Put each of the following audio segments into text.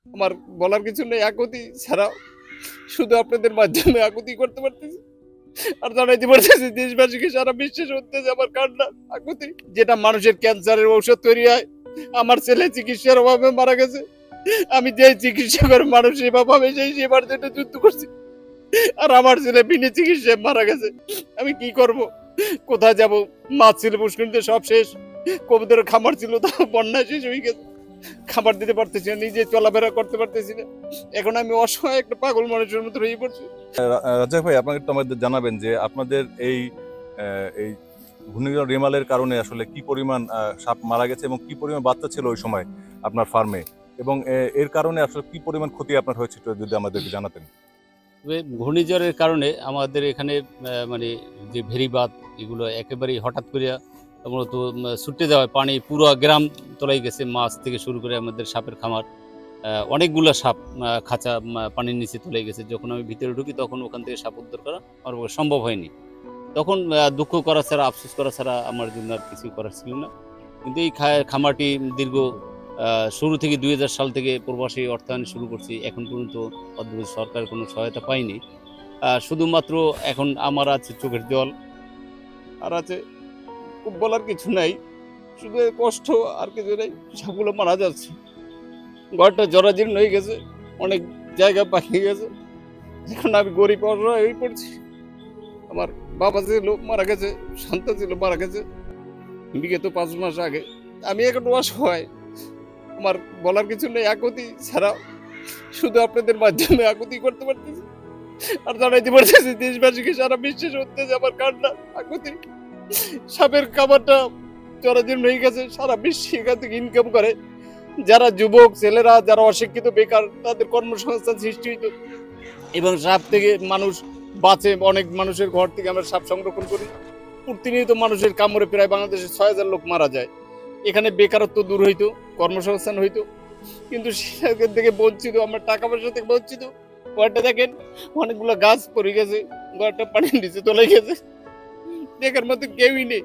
আমার বলার কিছু নেই, আকুতি ছাড়া শুধু আপনাদের মাধ্যমে আকুতি করতে পারতেছি আর জানাইতে পারতেছি দেশবাসীকে, সারা বিশ্বে শুনতেছে আমার কান্না আকুতি। যেটা মানুষের ক্যান্সারের ঔষধ তৈরি হয়, আমার ছেলে চিকিৎসার অভাবে মারা গেছে। আমি যে চিকিৎসা করে মানুষ সেবা পাবে সেই সেবার জন্য যুদ্ধ করছি, আর আমার ছেলে বিনা চিকিৎসায় মারা গেছে। আমি কি করব, কোথায় যাব? মাছ ছিল পুষ্করিণীতে, সব শেষ। কবুতরের খামার ছিল, তা বন্যায় শেষ হয়ে গেছে। খাবার দিতে পারতেছি না, নিজে চলাফেরা করতে পারতেছি না। এখন আমি অসহায় একটা পাগল মানুষের মতো হয়ে পড়ছি। রাজ্জাক ভাই, আপনাকে একটু আমাদের জানাবেন যে আপনাদের এই এই ঘূর্ণিঝড় রেমালের কারণে আসলে কি পরিমাণ সাপ মারা গেছে এবং কি পরিমাণ বাচ্চা ছিল ওই সময় আপনার ফার্মে, এবং এর কারণে আসলে কি পরিমাণ ক্ষতি আপনার হয়েছে যদি আমাদেরকে জানাতেন। তবে ঘূর্ণিঝড়ের কারণে আমাদের এখানে মানে যে ভেরিবাদ এগুলো একেবারেই হঠাৎ করে মূলত ছুটে যাওয়ায় পানি পুরো গ্রাম তলাই গেছে। মাছ থেকে শুরু করে আমাদের সাপের খামার, অনেকগুলো সাপ খাঁচা পানির নিচে তলে গেছে। যখন আমি ভিতরে ঢুকি তখন ওখান থেকে সাপ উদ্ধার করা আমার পক্ষে সম্ভব হয়নি। তখন দুঃখ করা ছাড়া, আফসোস করা ছাড়া আমার জন্য আর কিছু করার ছিল না। কিন্তু এই খামারটি দীর্ঘ শুরু থেকে 2000 সাল থেকে প্রবাসী অর্থায়ন শুরু করছি, এখন পর্যন্ত অদ্ভুত সরকার কোনো সহায়তা পাইনি। শুধুমাত্র এখন আমার আছে চোখের জল, আর আছে খুব বলার কিছু নাই, শুধু কষ্ট, আর কিছু নেই। সবগুলো মারা যাচ্ছে, ঘরটা জরাজীর্ণ হয়ে গেছে, অনেক জায়গা পাকিয়ে গেছে। এখন আমি গরিব অসহায় হয়ে পড়ছি। আমার বাবা ছিল মারা গেছে, সন্তান ছিল মারা গেছে বিগত 5 মাস আগে। আমি এখন অসহায়, আমার বলার কিছু নেই, আকুতি ছাড়া শুধু আপনাদের মাধ্যমে আকুতি করতে পারতেছি আর জানাইতে পারতেছি দেশবাসীকে, সারা বিশ্বে শুনতেছে আমার কান্না আকুতি। সাপের খাবারটা জরাজীর্ণ হয়ে গেছে, সারা বিশ্বে এখান থেকে ইনকাম করে। যারা যুবক ছেলেরা, যারা অশিক্ষিত বেকার, তাদের কর্মসংস্থান সৃষ্টি হইত এবং সাপ থেকে মানুষ বাঁচে। অনেক মানুষের ঘর থেকে আমরা সাপ সংরক্ষণ করি। প্রতিনিয়ত মানুষের কামড়ে প্রায় বাংলাদেশে 6000 লোক মারা যায়। এখানে বেকারত্ব দূর হইতো, কর্মসংস্থান হইতো, কিন্তু সেখান থেকে বঞ্চিত, আমরা টাকা পয়সা থেকে বঞ্চিত। ঘরটা দেখেন, অনেকগুলো গাছ পড়ে গেছে, ঘরটা পানির নিচে চলে গেছে, দেখার মতো কেউই নেই।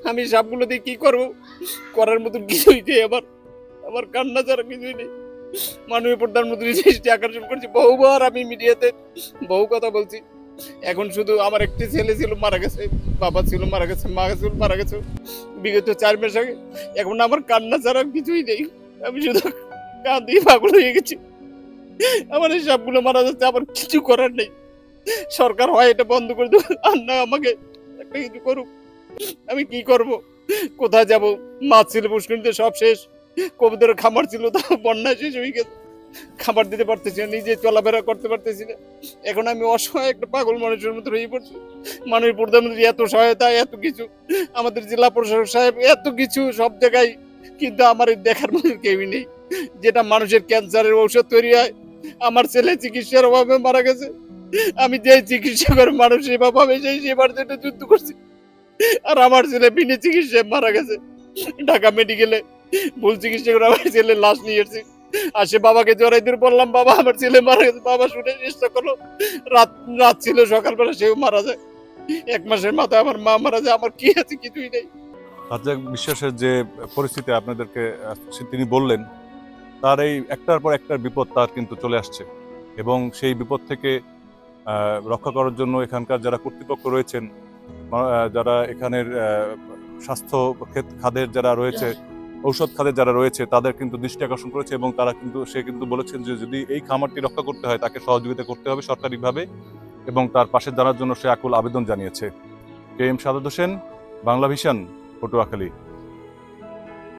আমি সাপগুলো দিয়ে কি করবো, করার মতন কিছুই নেই। আমার কান্না ছাড়া কিছুই নেই। মাননীয় প্রধানমন্ত্রী দৃষ্টি আকর্ষণ করছি, বহুবার আমি মিডিয়াতে বহু কথা বলছি। এখন শুধু আমার একটি ছেলে ছিল মারা গেছে, বাবা ছিল মারা গেছে, মা ছিল মারা গেছে বিগত 4 মাস আগে। এখন আমার কান্না ছাড়া কিছুই নেই, আমি শুধু কাঁদি, পাগল হয়ে গেছি। আমার এই সবগুলো মারা যাচ্ছে, আমার কিছু করার নেই। সরকার হয় এটা বন্ধ করে দেবে, আর না আমাকে একটা কিছু করুক। আমি কি করব, কোথায় যাব? মাছ ছিল পুষ্করিণীতে, সব শেষ। কবুতরের খামার ছিল, তা বন্যায় শেষ হয়ে গেছে। খাবার দিতে পারতেছি না, নিজে চলাফেরা করতে পারতেছি না। এখন আমি অসহায় একটা পাগল মানুষের মতো হয়ে পড়ছি। মাননীয় প্রধানমন্ত্রী এত সহায়তা, এত কিছু, আমাদের জেলা প্রশাসক সাহেব এত কিছু সব জায়গায়, কিন্তু আমার এই দেখার মতো কেউই নেই। যেটা মানুষের ক্যান্সারের ঔষধ তৈরি হয়, আমার ছেলে চিকিৎসার অভাবে মারা গেছে। আমি যে চিকিৎসা করে মানুষ সেবা পাবে সেই সেবার জন্য যুদ্ধ করছি, আর আমার ছেলে বিনা চিকিৎসায় মারা গেছে। ঢাকা মেডিকেলে ভুল চিকিৎসা করে আমার ছেলে লাশ নিয়ে এসেছি। আর সে বাবাকে জড়াই দিয়ে বললাম, বাবা আমার ছেলে মারা গেছে। বাবা শুনে চেষ্টা করলো, রাত রাত ছিল, সকালবেলা সেও মারা যায়। 1 মাসের মাথায় আমার মা মারা যায়। আমার কি আছে, কিছুই নেই। রাজ্জাক বিশ্বাসের যে পরিস্থিতি আপনাদেরকে তিনি বললেন, তার এই একটার পর একটার বিপদ তার কিন্তু চলে আসছে, এবং সেই বিপদ থেকে রক্ষা করার জন্য এখানকার যারা কর্তৃপক্ষ রয়েছেন, যারা এখানের স্বাস্থ্য খাদের যারা রয়েছে, ঔষধ খাদের যারা রয়েছে, তাদের কিন্তু দৃষ্টি আকর্ষণ করেছে, এবং তারা কিন্তু সে কিন্তু বলেছেন যে যদি এই খামারটি রক্ষা করতে হয় তাকে সহযোগিতা করতে হবে সরকারিভাবে, এবং তার পাশে দাঁড়ার জন্য সে আকুল আবেদন জানিয়েছে। K M Sadat Hossain, Bangla vision, Patuakhali.